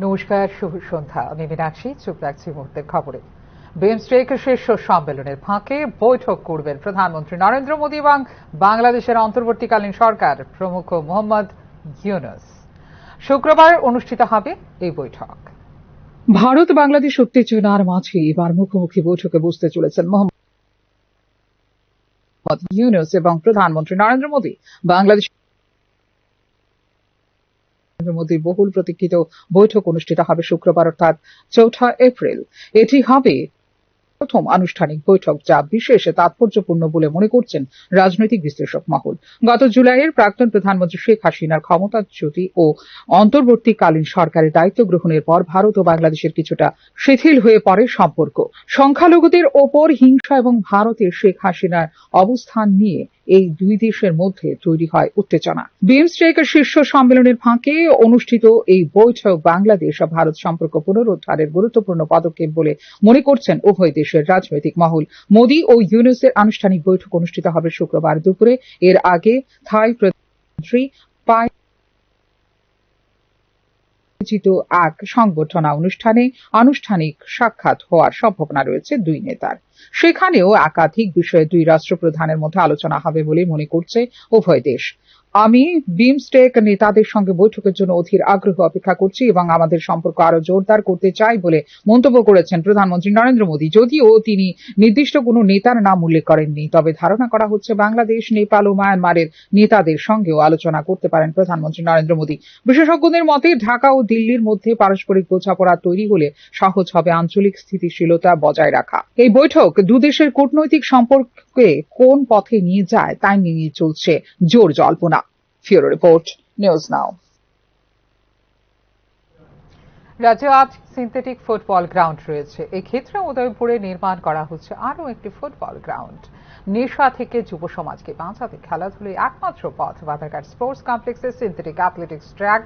নমস্কার, শুভ সন্ধ্যা। আমি মীনাক্ষী, চোখ রাখছি মুহূর্তের খবরে। বিমস্টেক শীর্ষ সম্মেলনের ফাঁকে বৈঠক করবেন প্রধানমন্ত্রী নরেন্দ্র মোদী এবং বাংলাদেশের অন্তর্বর্তীকালীন সরকার প্রমুখ মোহাম্মদ ইউনূস। শুক্রবার অনুষ্ঠিত হবে এই বৈঠক। ভারত বাংলাদেশ উত্তেজনার মাঝে এবার মুখোমুখি বৈঠকে বসতে চলেছেন মোহাম্মদ ইউনূস এবং প্রধানমন্ত্রী নরেন্দ্র মোদী। বাংলাদেশ মোদীর বহুল প্রতীক্ষিত বৈঠক অনুষ্ঠিত হবে শুক্রবার অর্থাৎ ৪ এপ্রিল। এটি হবে প্রথম আনুষ্ঠানিক বৈঠক, যা বিশেষ তাৎপর্যপূর্ণ বলে মনে করছেন রাজনৈতিক বিশ্লেষক মহল। গত জুলাইয়ের প্রাক্তন প্রধানমন্ত্রী শেখ হাসিনার ক্ষমতাচ্যুতি ও অন্তর্বর্তীকালীন সরকারের দায়িত্ব গ্রহণের পর ভারত ও বাংলাদেশের কিছুটা শিথিল হয়ে পড়ে সম্পর্ক। সংখ্যালঘুদের ওপর হিংসা এবং ভারতের শেখ হাসিনার অবস্থান নিয়ে এই দুই দেশের মধ্যে তৈরি হয় উত্তেজনা। বিমস্টেক শীর্ষ সম্মেলনের ফাঁকে অনুষ্ঠিত এই বৈঠক বাংলাদেশ ও ভারত সম্পর্ক পুনরুদ্ধারের গুরুত্বপূর্ণ পদক্ষেপ বলে মনে করছেন উভয় দেশের রাজনৈতিক মহল। মোদী ও ইউনূসের আনুষ্ঠানিক বৈঠক অনুষ্ঠিত হবে শুক্রবার দুপুরে। এর আগে থাই প্রধানমন্ত্রী আয়োজিত এক সংবর্ধনা অনুষ্ঠানে আনুষ্ঠানিক সাক্ষাৎ হওয়ার সম্ভাবনা রয়েছে দুই নেতার। সেখানেও একাধিক বিষয়ে দুই রাষ্ট্রপ্রধানের মধ্যে আলোচনা হবে বলে মনে করছে উভয় দেশ। আমি বিমস্টেক নেতাদের সঙ্গে বৈঠকের জন্য অধীর আগ্রহ অপেক্ষা করছি এবং আমাদের সম্পর্ক আরো জোরদার করতে চাই বলে মন্তব্য করেছেন প্রধানমন্ত্রী নরেন্দ্র মোদী। যদিও তিনি নির্দিষ্ট কোনো নেতার নাম উল্লেখ করেননি, তবে ধারণা করা হচ্ছে বাংলাদেশ, নেপাল ও মায়ানমারের নেতাদের সঙ্গেও আলোচনা করতে পারেন প্রধানমন্ত্রী নরেন্দ্র মোদী। বিশেষজ্ঞদের মতে ঢাকা ও দিল্লির মধ্যে পারস্পরিক বোঝাপড়া তৈরি হলে সহজ হবে আঞ্চলিক স্থিতিশীলতা বজায় রাখা। এই বৈঠক দুদেশের কূটনৈতিক সম্পর্কে কোন পথে নিয়ে যায় তা নিয়ে চলছে জোর জল্পনা। ফিউরো রিপোর্ট, নিউজ নাও। রাজ্যে আজ সিনথেটিক ফুটবল গ্রাউন্ড রয়েছে। এক্ষেত্রে উদয়পুরে নির্মাণ করা হচ্ছে আরও একটি ফুটবল গ্রাউন্ড। নেশা থেকে যুব সমাজকে বাঁচাতে খেলাধুলায় একমাত্র পথ। বাধারঘাট স্পোর্টস কমপ্লেক্সে synthetic athletics track,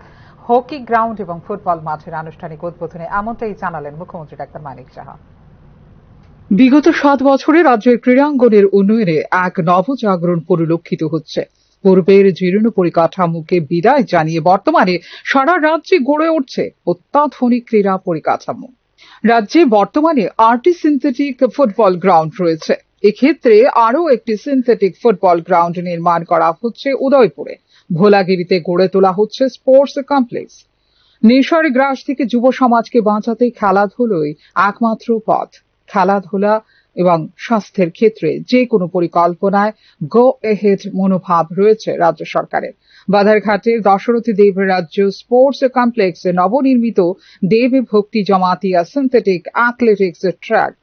hockey ground এবং ফুটবল মাঠের আনুষ্ঠানিক উদ্বোধনে এমনটাই জানালেন মুখ্যমন্ত্রী ডাক্তার মানিক সাহা। বিগত 7 বছরে রাজ্যের ক্রীড়াঙ্গনের উন্নয়নে এক নবজাগরণ পরিলক্ষিত হচ্ছে। পূর্বের জীর্ণ পরিকাঠামোকে বিদায় জানিয়ে বর্তমানে সারা রাজ্যে গড়ে উঠছে অত্যাধুনিক ক্রীড়া পরিকাঠামো। রাজ্যে বর্তমানে 8টি সিনথেটিক ফুটবল গ্রাউন্ড রয়েছে। এক্ষেত্রে আরও একটি সিনথেটিক ফুটবল গ্রাউন্ড নির্মাণ করা হচ্ছে উদয়পুরে। ভোলাগিরিতে গড়ে তোলা হচ্ছে স্পোর্টস কমপ্লেক্স। নেশার গ্রাস থেকে যুব সমাজকে বাঁচাতে খেলাধুলোই একমাত্র পথ। খেলাধুলা এবং স্বাস্থ্যের ক্ষেত্রে যে কোনো পরিকল্পনায় গো এহেড মনোভাব রয়েছে রাজ্য সরকারের। বাধারঘাটের দশরথী দেব রাজ্য স্পোর্টস কমপ্লেক্সে নবনির্মিত Deb Bhakti Jamatia synthetic athletics track,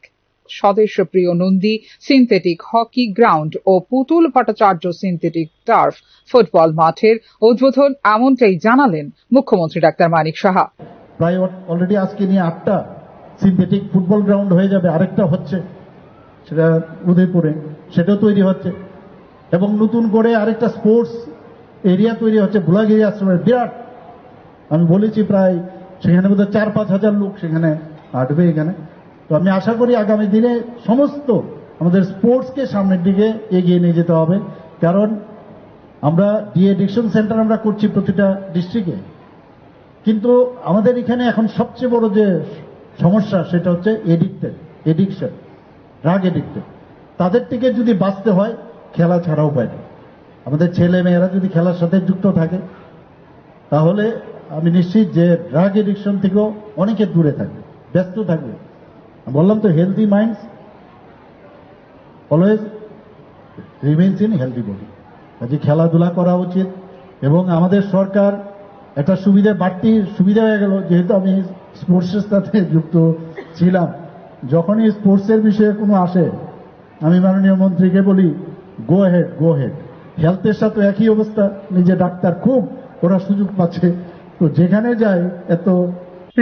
Swadeshpriya Nandi synthetic hockey ground ও Putul Bhattacharya synthetic turf football মাঠের উদ্বোধন এমনটাই জানালেন মুখ্যমন্ত্রী ডাক্তার মানিক সাহা। প্রায় অলরেডি আজকে নিয়ে 8টা সিনথেটিক ফুটবল গ্রাউন্ড হয়ে যাবে, আরেকটা হচ্ছে সেটা উদয়পুরে, সেটাও তৈরি হচ্ছে এবং নতুন করে আরেকটা স্পোর্টস এরিয়া তৈরি হচ্ছে ভোলাগিরি আশ্রমের। বিরাট, আমি বলেছি প্রায় সেখানে বোধহয় 4-5 হাজার লোক সেখানে হাঁটবে এখানে। তো আমি আশা করি আগামী দিনে সমস্ত আমাদের স্পোর্টসকে সামনের দিকে এগিয়ে নিয়ে যেতে হবে, কারণ আমরা ডি এডিকশন সেন্টার আমরা করছি প্রতিটা ডিস্ট্রিক্টে, কিন্তু আমাদের এখানে এখন সবচেয়ে বড় যে সমস্যা সেটা হচ্ছে এডিকশন, ড্রাগ এডিক্টেড। তাদের থেকে যদি বাঁচতে হয় খেলা ছাড়া উপায় নেই। আমাদের ছেলে মেয়েরা যদি খেলার সাথে যুক্ত থাকে তাহলে আমি নিশ্চিত যে ড্রাগ এডিকশন থেকেও অনেকে দূরে থাকবে, ব্যস্ত থাকবে। বললাম তো, healthy minds always remains in healthy body. কাজে খেলাধুলা করা উচিত এবং আমাদের সরকার একটা বাড়তি সুবিধা হয়ে গেল, যেহেতু আমি স্পোর্টসের সাথে যুক্ত ছিলাম। যখনই স্পোর্টসের বিষয়ে কোনো আসে আমি মাননীয় মন্ত্রীকে বলি গো হেড। হেলথের সাথে একই অবস্থা, নিজে ডাক্তার, খুব ওরা সুযোগ পাচ্ছে, তো যেখানে যায় এত।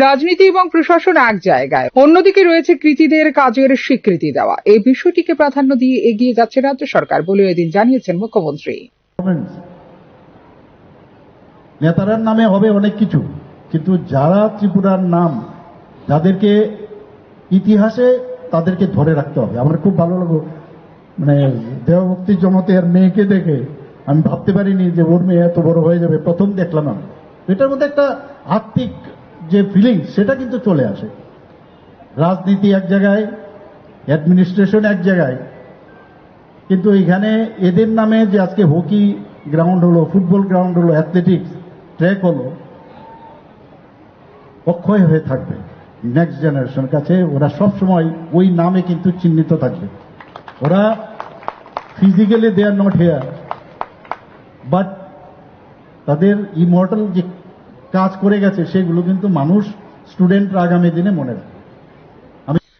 রাজনীতি এবং প্রশাসন এক জায়গায়, অন্যদিকে রয়েছে কৃতীদের কাজের স্বীকৃতি দেওয়া। এই বিষয়টিকে প্রাধান্য দিয়ে এগিয়ে যাচ্ছে রাজ্য সরকার বলে এদিন জানিয়েছেন মুখ্যমন্ত্রী। নেতারার নামে হবে অনেক কিছু, কিন্তু যারা ত্রিপুরার নাম, যাদেরকে ইতিহাসে তাদেরকে ধরে রাখতে হবে। আমার খুব ভালো লাগলো, মানে দেবভক্তি জমাতিয়ার মেয়েকে দেখে আমি ভাবতে পারিনি যে ওর মেয়ে এত বড় হয়ে যাবে, প্রথম দেখলাম আমি। এটার মধ্যে একটা আত্মিক যে ফিলিংস সেটা কিন্তু চলে আসে। রাজনীতি এক জায়গায়, অ্যাডমিনিস্ট্রেশন এক জায়গায়, কিন্তু এখানে এদের নামে যে আজকে হকি গ্রাউন্ড হলো, ফুটবল গ্রাউন্ড হলো, অ্যাথলেটিক্স ট্র্যাক হলো, অক্ষয় হয়ে থাকবে নেক্সট জেনারেশনের কাছে। ওরা সবসময় ওই নামে কিন্তু চিহ্নিত থাকবে। ওরা physically they are not here, but তাদের ইমর্টাল যে কাজ করে গেছে সেগুলো কিন্তু মানুষ, স্টুডেন্টরা আগামী দিনে মনে রাখবে।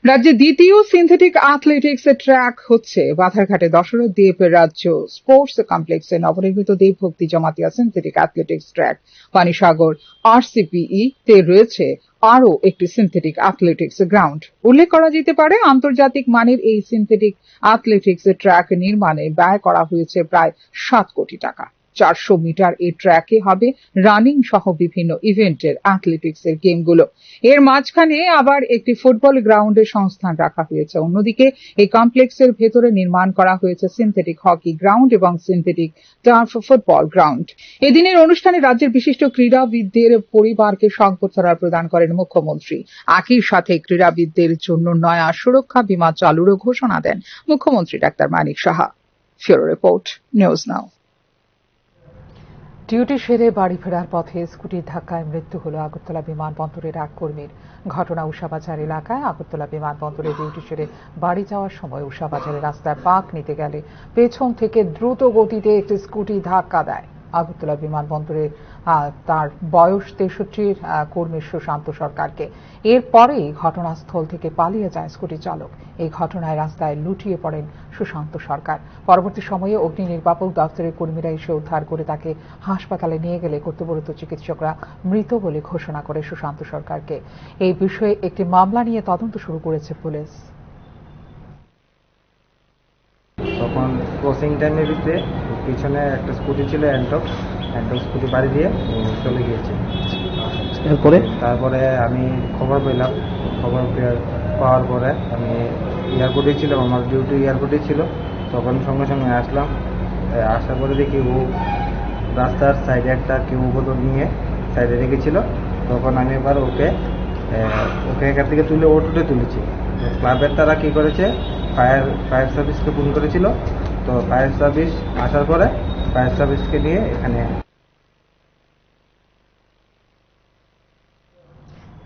রাজ্যে দ্বিতীয় সিনথেটিক অ্যাথলেটিক্স ট্র্যাক হচ্ছে বাধারঘাটে দশরথ দেব রাজ্য স্পোর্টস কমপ্লেক্সে নবনির্মিত Debbhakti Jamatia synthetic athletics track. Panisagar RCPE তে রয়েছে আরও একটি সিনথেটিক অ্যাথলেটিক্স গ্রাউন্ড। উল্লেখ করা যেতে পারে, আন্তর্জাতিক মানের এই সিনথেটিক অ্যাথলেটিক্স ট্র্যাক নির্মাণে ব্যয় করা হয়েছে প্রায় 7 কোটি টাকা। 400 মিটার এই ট্র্যাকে হবে রানিং সহ বিভিন্ন ইভেন্টের অ্যাথলেটিক্সের গেমগুলো। এর মাঝখানে আবার একটি ফুটবল গ্রাউন্ডের সংস্থান রাখা হয়েছে। অন্যদিকে এই কমপ্লেক্সের ভেতরে নির্মাণ করা হয়েছে সিনথেটিক হকি গ্রাউন্ড এবং সিনথেটিক টার্ফ ফুটবল গ্রাউন্ড। এদিনের অনুষ্ঠানে রাজ্যের বিশিষ্ট ক্রীড়াবিদদের পরিবারকে সম্বর্ধনা প্রদান করেন মুখ্যমন্ত্রী। একই সাথে ক্রীড়াবিদদের জন্য নয়া সুরক্ষা বীমা চালুরও ঘোষণা দেন মুখ্যমন্ত্রী doctor Manik Saha. Bureau report, news now. Duty সেরে বাড়ি ফেরার পথে স্কুটির ধাক্কায় মৃত্যু হল আগরতলা বিমানবন্দরের এক কর্মীর। ঘটনা উষাবাজার এলাকায়। আগরতলা বিমানবন্দরে ডিউটি সেরে বাড়ি যাওয়ার সময় উষাবাজারের রাস্তায় পাক নিতে গেলে পেছন থেকে দ্রুত গতিতে একটি স্কুটি ধাক্কা দেয়। আগরতলা বিমানবন্দরে তার বয়স 63 কর্মী সুশান্ত সরকারকে। এরপরেই ঘটনাস্থল থেকে পালিয়ে যায় স্কুটি চালক। এই ঘটনায় রাস্তায় লুটিয়ে পড়েন সুশান্ত সরকার। পরবর্তী সময়ে অগ্নি নির্বাপক দপ্তরের কর্মীরা এসে উদ্ধার করে তাকে হাসপাতালে নিয়ে গেলে কর্তব্যরত চিকিৎসকরা মৃত বলে ঘোষণা করে সুশান্ত সরকারকে। এই বিষয়ে একটি মামলা নিয়ে তদন্ত শুরু করেছে পুলিশ। তখন ক্রসিং টাইমের ভিতরে পিছনে একটা স্কুটি ছিল, অ্যান্টক স্কুটি বাড়ি দিয়ে চলে গিয়েছে। তারপরে আমি খবর পেলাম। খবর পাওয়ার পরে আমি এয়ারপোর্টে ছিলাম, আমার ডিউটি এয়ারপোর্টে ছিল। তখন সঙ্গে সঙ্গে আসলাম। আসার পরে দেখি ও রাস্তার সাইডে একটা কেউ বোতল নিয়ে সাইডে রেখেছিল। তখন আমি এবার ওকে এখান থেকে তুলে অটোতে তুলেছি। ক্লাবের তারা কি করেছে, ফায়ার সার্ভিসকে ফোন করেছিল। তো ফায়ার সার্ভিস আসার পরে ফায়ার সার্ভিসকে নিয়ে এখানে।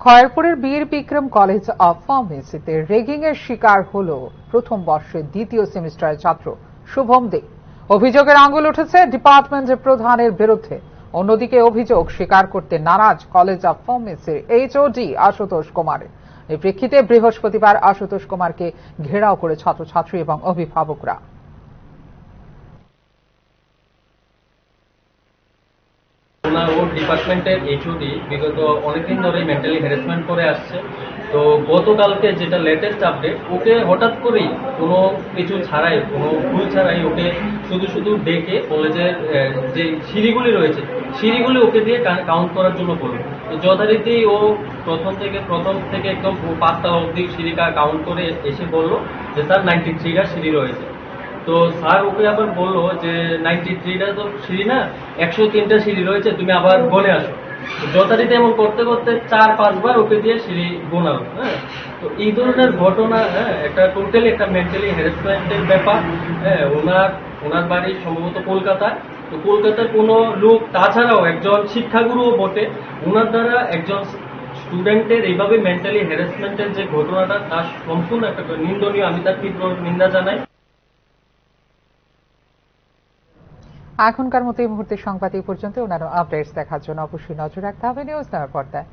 খয়েরপুরের বীর বিক্রম কলেজ অব ফার্মেসিতে রেগিং এর শিকার হল প্রথম বর্ষের দ্বিতীয় সেমিস্টারের ছাত্র শুভম দে। অভিযোগের আঙুল উঠেছে ডিপার্টমেন্টের প্রধানের বিরুদ্ধে। অন্যদিকে অভিযোগ স্বীকার করতে নারাজ কলেজ অব ফার্মেসির HOD আশুতোষ কুমারের। এই প্রেক্ষিতে বৃহস্পতিবার আশুতোষ কুমারকে ঘেরাও করে ছাত্রছাত্রী এবং অভিভাবকরা। ওর ডিপার্টমেন্টের HOD বিগত অনেকদিন ধরে মেন্টালি হ্যারাসমেন্ট করে আসছে। তো গতকালকে যেটা লেটেস্ট আপডেট, ওকে হঠাৎ করেই কোনো কিছু ছাড়াই, কোনো ভুল ছাড়াই ওকে শুধু ডেকে কলেজের যে সিঁড়িগুলি রয়েছে সিঁড়িগুলি ওকে দিয়ে কাউন্ট করার জন্য বলল। তো যথারীতি ও প্রথম থেকে একদম 5তলা অবধি সিঁড়ি কাউন্ট করে এসে বলল যে স্যার 93টা সিঁড়ি রয়েছে। তো স্যার ওকে আবার বললো যে 93টা তো সিঁড়ি না, 103টা সিঁড়ি রয়েছে, তুমি আবার গনে আসো। যথারীতি এমন করতে করতে 4-5 বার ওকে দিয়ে সিঁড়ি গোনালো। হ্যাঁ, তো এই ধরনের ঘটনা, একটা টোটালি একটা মেন্টালি হ্যারাসমেন্টের ব্যাপার। হ্যাঁ, ওনার বাড়ি সম্ভবত কলকাতায়। তো কলকাতার কোনো লোক, তাছাড়াও একজন শিক্ষাগুরুও বটে, ওনার দ্বারা একজন স্টুডেন্টের এইভাবে মেন্টালি হ্যারাসমেন্টের যে ঘটনাটা, তার সম্পূর্ণ একটা নিন্দনীয়। আমি তার তীব্র নিন্দা জানাই। এখনকার মতো এই মুহূর্তে সংবাদ এই পর্যন্ত। অন্যান্য আপডেটস দেখার জন্য অবশ্যই নজর রাখতে হবে নিউজ নাও পর্দায়।